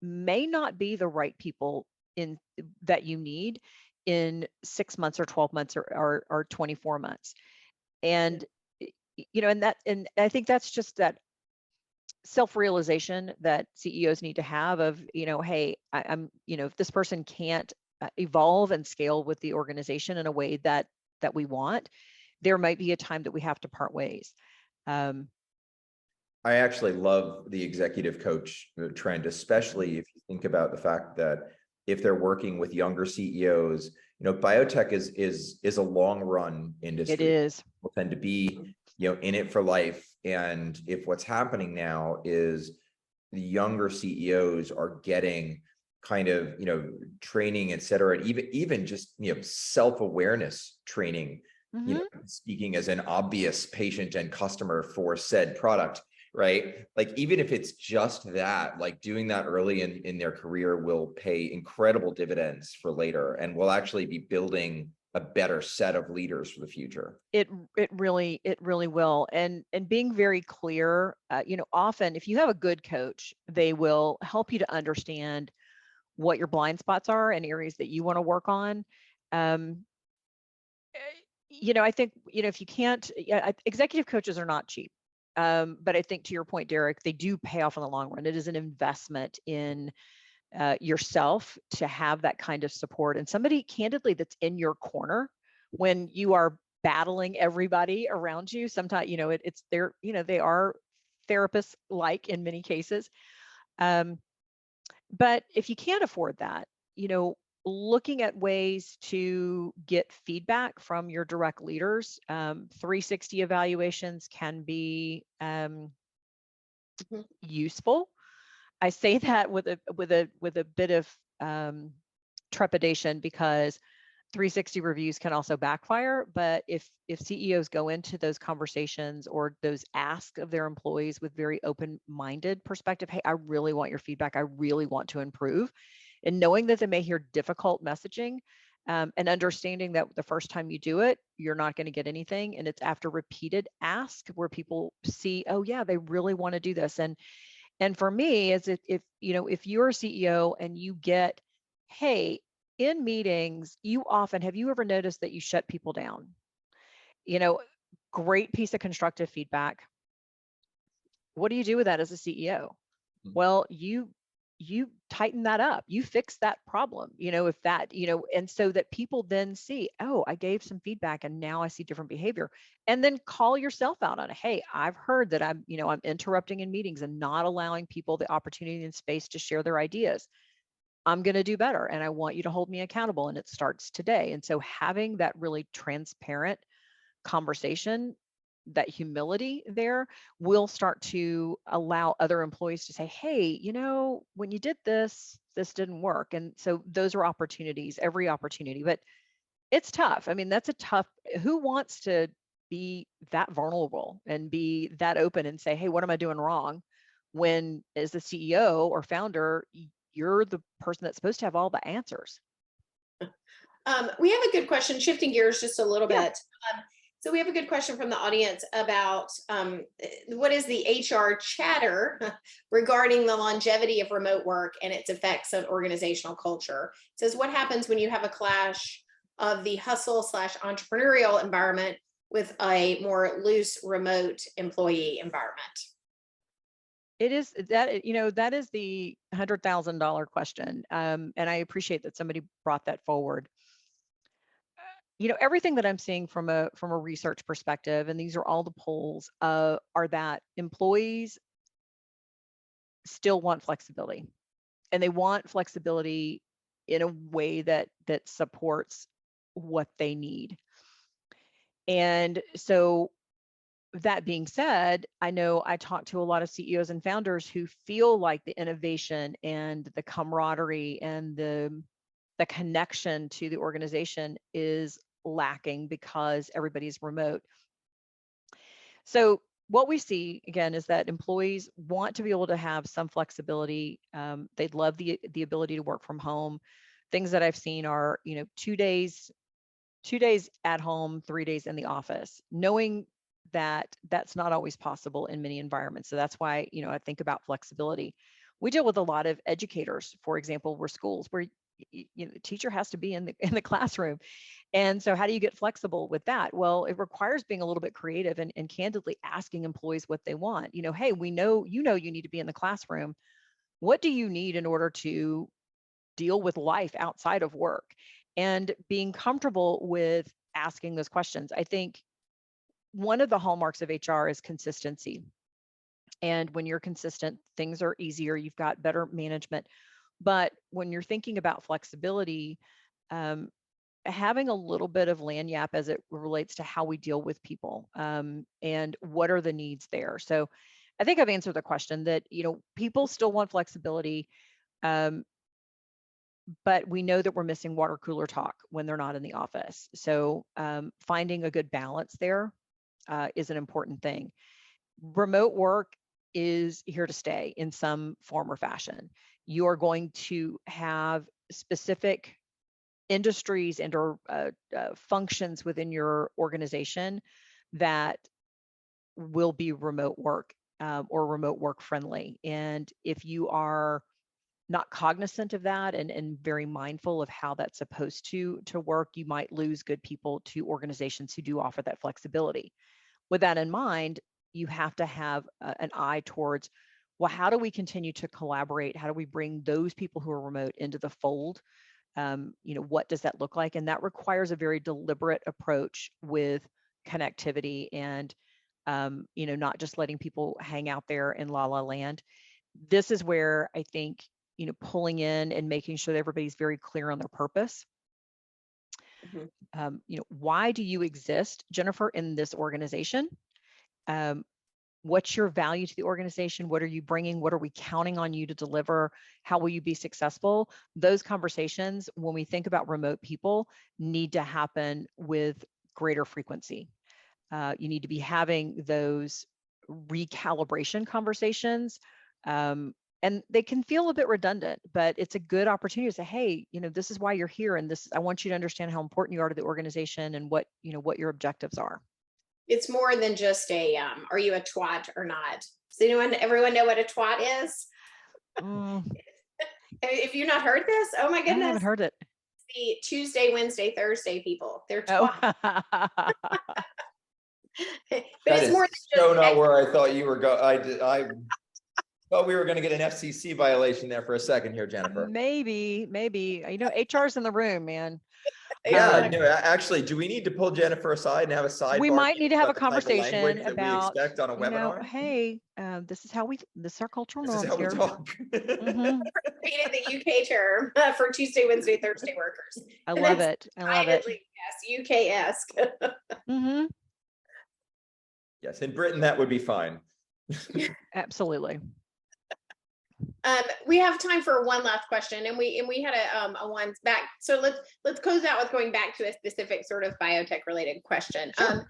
may not be the right people in that you need in 6 months or 12 months or 24 months. And and I think that's just that self-realization that CEOs need to have of, hey, I'm if this person can't evolve and scale with the organization in a way that we want, there might be a time that we have to part ways. I actually love the executive coach trend, especially if you think about the fact that if they're working with younger CEOs, biotech is a long run industry. It is. People tend to be, in it for life. And if what's happening now is the younger CEOs are getting kind of, training, et cetera, and even just, self-awareness training, speaking as an obvious patient and customer for said product, right? Like, even if it's just that, like doing that early in their career will pay incredible dividends for later, and will actually be building a better set of leaders for the future. It really will. And being very clear, often if you have a good coach, they will help you to understand what your blind spots are and areas that you want to work on. I think, if you can't, executive coaches are not cheap. But I think, to your point, Derek, they do pay off in the long run. It is an investment in yourself to have that kind of support, and somebody, candidly, that's in your corner when you are battling everybody around you. Sometimes, it's they're, they are therapists like in many cases. But if you can't afford that, looking at ways to get feedback from your direct leaders, 360 evaluations can be useful. I say that with a bit of trepidation, because 360 reviews can also backfire. But if CEOs go into those conversations or those asks of their employees with very open-minded perspective, hey, I really want your feedback, I really want to improve, and knowing that they may hear difficult messaging, and understanding that the first time you do it, you're not going to get anything, and it's after repeated ask where people see, oh yeah, they really want to do this. And for me, is if you're a CEO and you get, hey, in meetings, have you ever noticed that you shut people down? Great piece of constructive feedback. What do you do with that as a CEO? Well, you tighten that up, you fix that problem, if that, and so that people then see, oh, I gave some feedback and now I see different behavior. And then call yourself out on it. Hey, I've heard that I'm interrupting in meetings and not allowing people the opportunity and space to share their ideas. I'm going to do better, and I want you to hold me accountable, and it starts today. And so having that really transparent conversation, that humility there, will start to allow other employees to say, hey, when you did this didn't work. And so those are opportunities, every opportunity. But it's tough. I mean, that's a tough, who wants to be that vulnerable and be that open and say, hey, what am I doing wrong? When, as the CEO or founder, you're the person that's supposed to have all the answers. We have a good question, shifting gears just a little Yeah. bit. So we have a good question from the audience about what is the HR chatter regarding the longevity of remote work and its effects on organizational culture. It says, what happens when you have a clash of the hustle/entrepreneurial environment with a more loose remote employee environment? It is that, that is the $100,000 question. And I appreciate that somebody brought that forward. Everything that I'm seeing from a research perspective, and these are all the polls, are that employees still want flexibility, and they want flexibility in a way that supports what they need. And so, that being said, I know I talk to a lot of CEOs and founders who feel like the innovation and the camaraderie and the connection to the organization is lacking because everybody's remote. So what we see, again, is that employees want to be able to have some flexibility. They'd love the ability to work from home. Things that I've seen are, 2 days at home, 3 days in the office, knowing that that's not always possible in many environments. So that's why, I think about flexibility. We deal with a lot of educators, for example, where schools where the teacher has to be in the classroom. And so how do you get flexible with that? Well, it requires being a little bit creative and candidly asking employees what they want. Hey, we know you need to be in the classroom. What do you need in order to deal with life outside of work, and being comfortable with asking those questions. I think one of the hallmarks of HR is consistency. And when you're consistent, things are easier. You've got better management. But when you're thinking about flexibility, um, having a little bit of lagniappe as it relates to how we deal with people, and what are the needs there. So I think I've answered the question that, people still want flexibility, um, but we know that we're missing water cooler talk when they're not in the office. So finding a good balance there is an important thing. Remote work is here to stay in some form or fashion. You are going to have specific industries and or functions within your organization that will be remote work, or remote work friendly. And if you are not cognizant of that and very mindful of how that's supposed to work, you might lose good people to organizations who do offer that flexibility. With that in mind, you have to have an eye towards, well, how do we continue to collaborate? How do we bring those people who are remote into the fold? What does that look like? And that requires a very deliberate approach with connectivity and, not just letting people hang out there in la la land. This is where I think, pulling in and making sure that everybody's very clear on their purpose. Why do you exist, Jennifer, in this organization? What's your value to the organization? What are you bringing? What are we counting on you to deliver? How will you be successful? Those conversations, when we think about remote people, need to happen with greater frequency. You need to be having those recalibration conversations. And they can feel a bit redundant, but it's a good opportunity to say, hey, this is why you're here. And I want you to understand how important you are to the organization and what your objectives are. It's more than just are you a twat or not? Does everyone know what a twat is? If you've not heard this, oh my goodness. I haven't heard it. The Tuesday, Wednesday, Thursday people. They're twat. Oh. But that it's more than so not where I thought you were going. I thought we were going to get an FCC violation there for a second here, Jennifer. Maybe. HR's in the room, man. Yeah, no, actually, do we need to pull Jennifer aside and have a sidebar? We might need to have a conversation that about, we expect on a webinar. Hey, this is our cultural norms This is how here. we talk. Created the UK term for Tuesday, Wednesday, Thursday workers. I love it. Yes, UK-esque. Yes, in Britain that would be fine. Absolutely. We have time for one last question, and we had a one back. So let's close out with going back to a specific sort of biotech related question. Sure.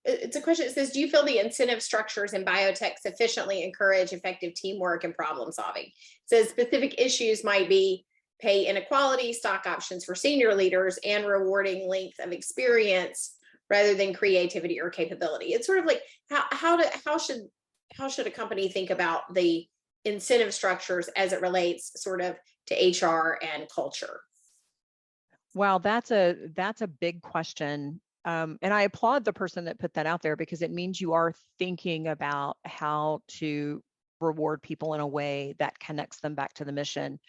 It's a question that says, do you feel the incentive structures in biotech sufficiently encourage effective teamwork and problem solving? It says specific issues might be pay inequality, stock options for senior leaders, and rewarding length of experience rather than creativity or capability. It's sort of like how should a company think about the incentive structures as it relates sort of to HR and culture? Wow, that's a big question. And I applaud the person that put that out there, because it means you are thinking about how to reward people in a way that connects them back to the mission.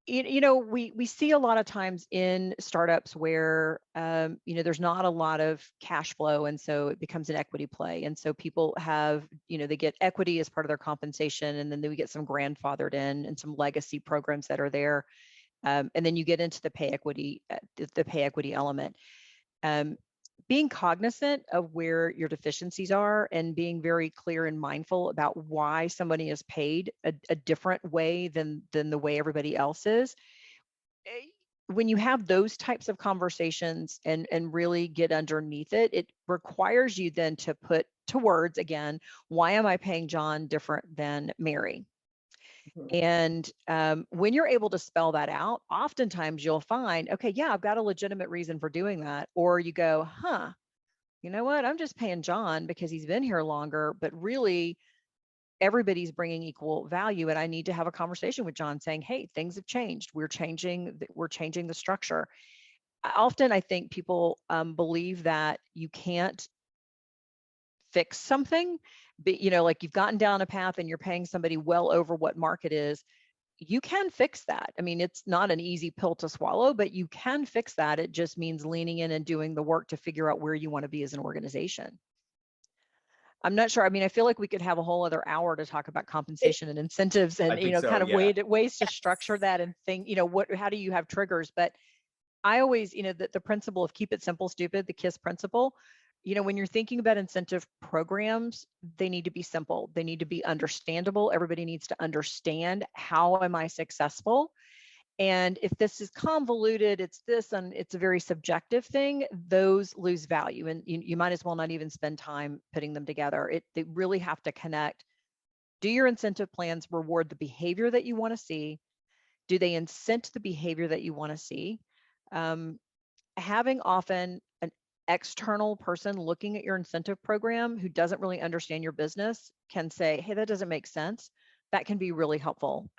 We see a lot of times in startups where, there's not a lot of cash flow. And so it becomes an equity play. And so people have, they get equity as part of their compensation, and then we get some grandfathered in and some legacy programs that are there. And then you get into the pay equity element. Being cognizant of where your deficiencies are and being very clear and mindful about why somebody is paid a different way than the way everybody else is. When you have those types of conversations and really get underneath it, it requires you then to put to words again, why am I paying John different than Mary? And when you're able to spell that out, oftentimes you'll find, okay, yeah, I've got a legitimate reason for doing that. Or you go, you know what? I'm just paying John because he's been here longer, but really everybody's bringing equal value. And I need to have a conversation with John saying, hey, things have changed. We're changing the structure. Often I think people believe that you can't fix something, but like you've gotten down a path and you're paying somebody well over what market is, you can fix that. I mean, it's not an easy pill to swallow, but you can fix that. It just means leaning in and doing the work to figure out where you want to be as an organization. I'm not sure. I mean, I feel like we could have a whole other hour to talk about compensation and incentives and, so, kind of yeah. ways to structure that and think, how do you have triggers? But I always, the principle of keep it simple, stupid, the KISS principle, when you're thinking about incentive programs, they need to be simple. They need to be understandable. Everybody needs to understand, how am I successful? And if this is convoluted, it's this, and it's a very subjective thing, those lose value. And you might as well not even spend time putting them together. They really have to connect. Do your incentive plans reward the behavior that you want to see? Do they incent the behavior that you want to see? Having often an external person looking at your incentive program who doesn't really understand your business can say, hey, that doesn't make sense. That can be really helpful.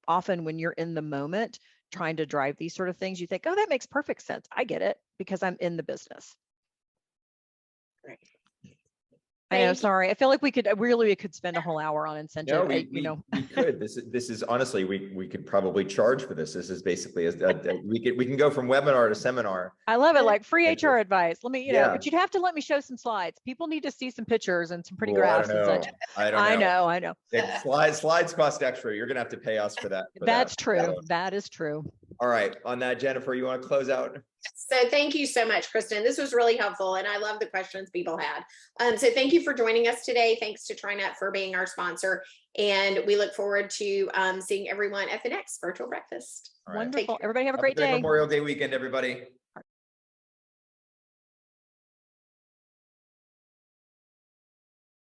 Often when you're in the moment trying to drive these sort of things, you think, oh, that makes perfect sense. I get it because I'm in the business. Great. I know, sorry. I feel like we could spend a whole hour on incentive. No, we could. This is honestly, we could probably charge for this. This is basically we can go from webinar to seminar. I love it, like free HR advice. Let me, Yeah. but you'd have to let me show some slides. People need to see some pictures and some pretty Well, graphs and such. I don't know. I know. Slides cost extra. You're gonna have to pay us for that. That's true. That is true. All right. On that, Jennifer, you want to close out? So thank you so much, Kristin. This was really helpful, and I love the questions people had. So thank you for joining us today. Thanks to TriNet for being our sponsor, and we look forward to seeing everyone at the next virtual breakfast. Wonderful. Everybody have a great day. Memorial Day weekend, everybody.